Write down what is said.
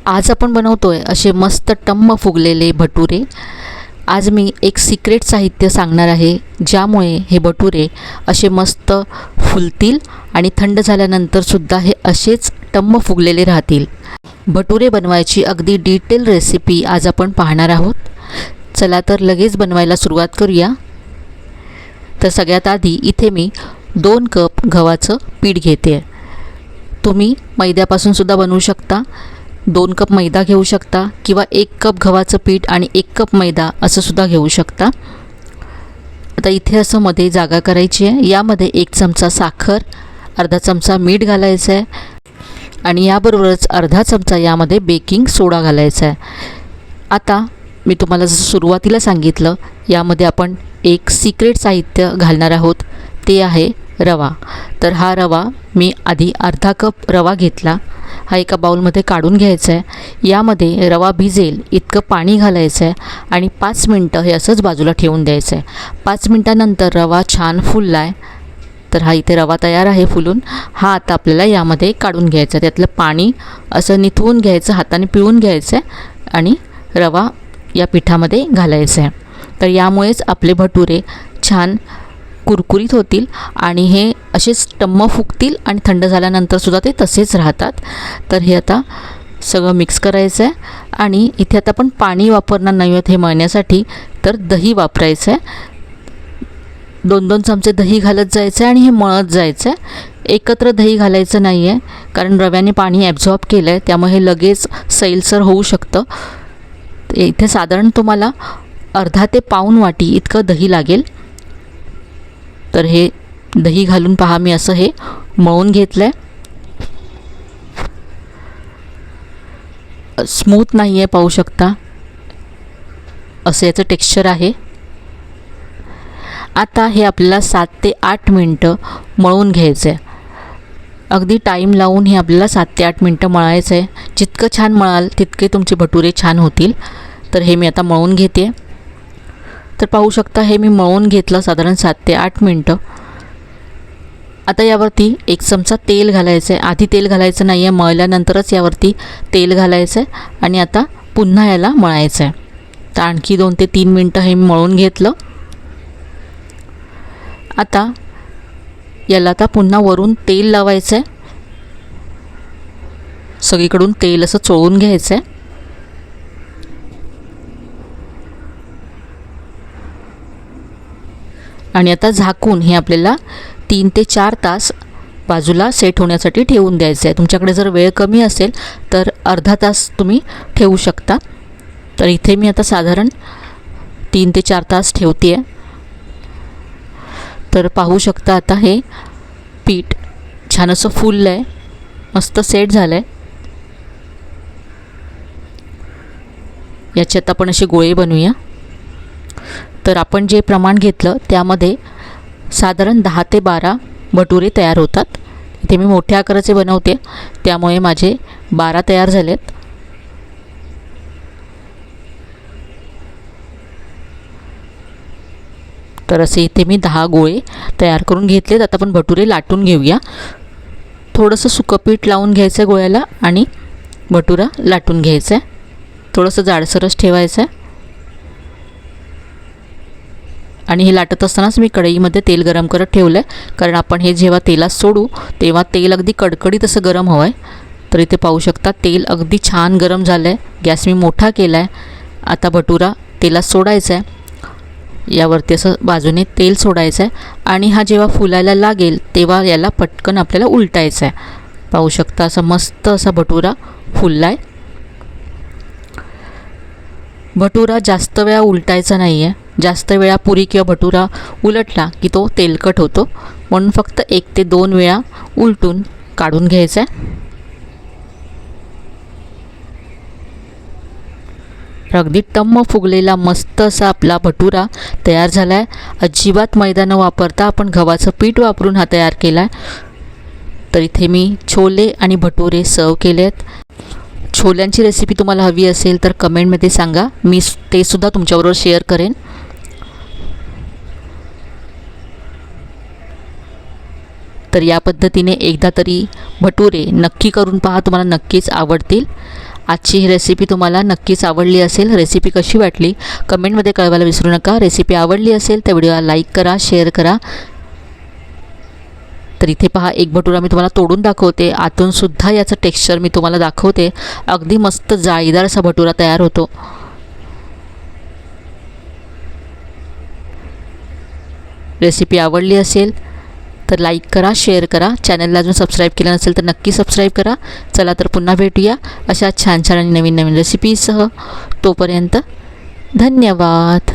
आज आपण बनवतोय असे मस्त टम्म फुगलेले भटुरे। आज मी एक सिक्रेट साहित्य सांगणार आहे, ज्यामुळे हे भटुरे असे मस्त फुलतील आणि थंड झाल्यानंतर सुद्धा हे असेच टम्म फुगलेले राहतील। भटुरे बनवायची अगदी डिटेल रेसिपी आज आपण पाहणार आहोत। चला तर लगेच बनवायला सुरुवात करूया। तर सगळ्यात आधी इथे मी 2 कप गव्हाचं पीठ घेते। तुम्ही मैद्यापासून सुद्धा बनवू शकता। 2 कप मैदा घेऊ शकता किंवा 1 कप गव्हाचं पीठ आणि 1 कप मैदा असं सुद्धा घेऊ शकता। आता इथे असं मध्ये जागा करायची आहे। यामध्ये 1 चमचा साखर, अर्धा चमचा मीठ घालायचं आहे आणि याबरोबरच अर्धा चमचा यामध्ये बेकिंग सोडा घालायचा आहे। आता मी तुम्हाला जसं सुरुवातीला सांगितलं, यामध्ये आपण एक सिक्रेट साहित्य घालणार आहोत, ते आहे रवा। तर हा रवा मी आधी अर्धा कप रवा घेतला, हा एका बाउलमध्ये काढून घ्यायचा आहे। यामध्ये रवा भिजेल इतकं पाणी घालायचं आहे आणि 5 मिनटं हे असंच बाजूला ठेवून द्यायचं आहे। 5 मिनटानंतर रवा छान फुलला आहे, तर हा इथे रवा तयार आहे फुलून। हा आता आपल्याला यामध्ये काढून घ्यायचा, त्यातलं पाणी असं निथळून घ्यायचं, हाताने पिळून घ्यायचं आहे आणि रवा या पिठामध्ये घालायचं आहे। तर यामुळेच आपले भटुरे छान कुरकुरीत होतील आणि हे असेच टम्म फुगतील आणि थंड झाल्यानंतर सुद्धा ते तसेच राहतात। तर हे आता सगळं मिक्स करायचं आहे आणि इथे आता आपण पाणी वापरणार नाही आहोत हे मळण्यासाठी, तर दही वापरायचं आहे। 2-2 चमचे दही घालत जायचं आहे आणि हे मळत जायचं आहे। एकत्र दही घालायचं नाही आहे, कारण रव्याने पाणी ॲब्झॉर्ब केलं आहे, त्यामुळे हे लगेच सैलसर होऊ शकतं। इथे साधारण तुम्हाला अर्धा ते पाऊण वाटी इतकं दही लागेल। तर हे दही घालून पहा, मी असं हे मळून घेतलं आहे। स्मूथ नाही आहे, पाहू शकता असं याचं टेक्स्चर आहे। आता हे आपल्याला 7 ते 8 मिनटं मळून घ्यायचं आहे। अगदी टाईम लावून हे आपल्याला 7 ते 8 मिनटं मळायचं आहे। जितकं छान मळाल तितके तुमचे भटुरे छान होतील। तर हे मी आता मळून घेते। तर पाहू शकता हे मी मळून घेतलं साधारण 7 ते 8 मिनटं। आता यावरती 1 चमचा तेल घालायचं आहे। आधी तेल घालायचं नाही आहे, मळल्यानंतरच यावरती तेल घालायचं आहे आणि आता पुन्हा याला मळायचं आहे। तर आणखी 2 ते 3 मिनटं हे मी मळून घेतलं। आता याला आता पुन्हा वरून तेल लावायचं आहे, सगळीकडून तेल असं चोळून घ्यायचं आहे। आणि आता झाकून हे आपल्याला 3 ते 4 तास बाजूला सेट होण्यासाठी ठेवून द्यायचं आहे। तुमच्याकडे जर वेळ कमी असेल तर अर्धा तास तुम्ही ठेवू शकता। तर इथे मी आता साधारण 3 ते 4 तास ठेवते आहे। तर पाहू शकता आता हे पीठ छान असं फुललं आहे, मस्त सेट झालं आहे। याचे आता आपण असे गोळे बनवूया। तर आपण जे प्रमाण घेतलं त्यामध्ये साधारण 10 ते 12 भटुरे तयार होतात। इथे मी मोठ्या आकाराचे बनवते, त्यामुळे माझे 12 तयार झालेत। तर असे इथे मी 10 गोळे तयार करून घेतलेत। आता आपण भटुरे लाटून घेऊया। थोडंसं सुकं पीठ लावून घ्यायचं आहे गोळ्याला आणि भटुरा लाटून घ्यायचा आहे। थोडंसं जाडसरच ठेवायचं आहे आणि हे लाटत असतानाच मी कढईमध्ये तेल गरम करत ठेवलं आहे, कारण आपण हे जेव्हा तेलात सोडू तेव्हा तेल अगदी कडकडीत असं गरम हवं आहे। तर इथे पाहू शकता तेल अगदी छान गरम झालं आहे। गॅस मी मोठा केला आहे। आता भटुरा तेलात सोडायचा आहे, यावरती असं बाजूने तेल सोडायचं आहे आणि हा जेव्हा फुलायला लागेल तेव्हा याला पटकन आपल्याला उलटायचं आहे। पाहू शकता असा मस्त असा भटुरा फुलला आहे। भटुरा जास्त वेळा उलटायचा नाही आहे, जास्त वेळा पुरी किंवा भटुरा उलटला की तो तेलकट होतो, म्हणून फक्त 1 ते 2 वेळा उलटून काढून घ्यायचा आहे। अगदी टम्म फुगलेला मस्त असा आपला भटुरा तयार झाला आहे। अजिबात मैदा न वापरता आपण गव्हाचं पीठ वापरून हा तयार केला आहे। तर इथे मी छोले आणि भटुरे सर्व केले आहेत। छोल्यांची रेसिपी तुम्हाला हवी असेल तर कमेंटमध्ये सांगा, मी ते सुद्धा तुमच्याबरोबर शेअर करेन। तर या पद्धतीने एकदा तरी भटुरे नक्की करून पहा, तुम्हाला नक्कीच आवडतील। आजची ही रेसिपी तुम्हाला नक्कीच आवडली असेल. रेसिपी कशी वाटली कमेंटमध्ये कळवायला विसरू नका. रेसिपी आवडली असेल तर व्हिडिओला लाईक करा, शेअर करा. तर इथे पहा, एक भटुरा मी तुम्हाला तोडून दाखवते. आतूनसुद्धा याचं टेक्स्चर मी तुम्हाला दाखवते. अगदी मस्त जाळीदार असा भटुरा तयार होतो. रेसिपी आवडली असेल तर लाईक करा, शेअर करा. चॅनलला अजून सबस्क्राईब केलं नसेल तर नक्की सबस्क्राईब करा. चला तर पुन्हा भेटूया अशा छान छान आणि नवीन नवीन रेसिपीसह. तोपर्यंत धन्यवाद.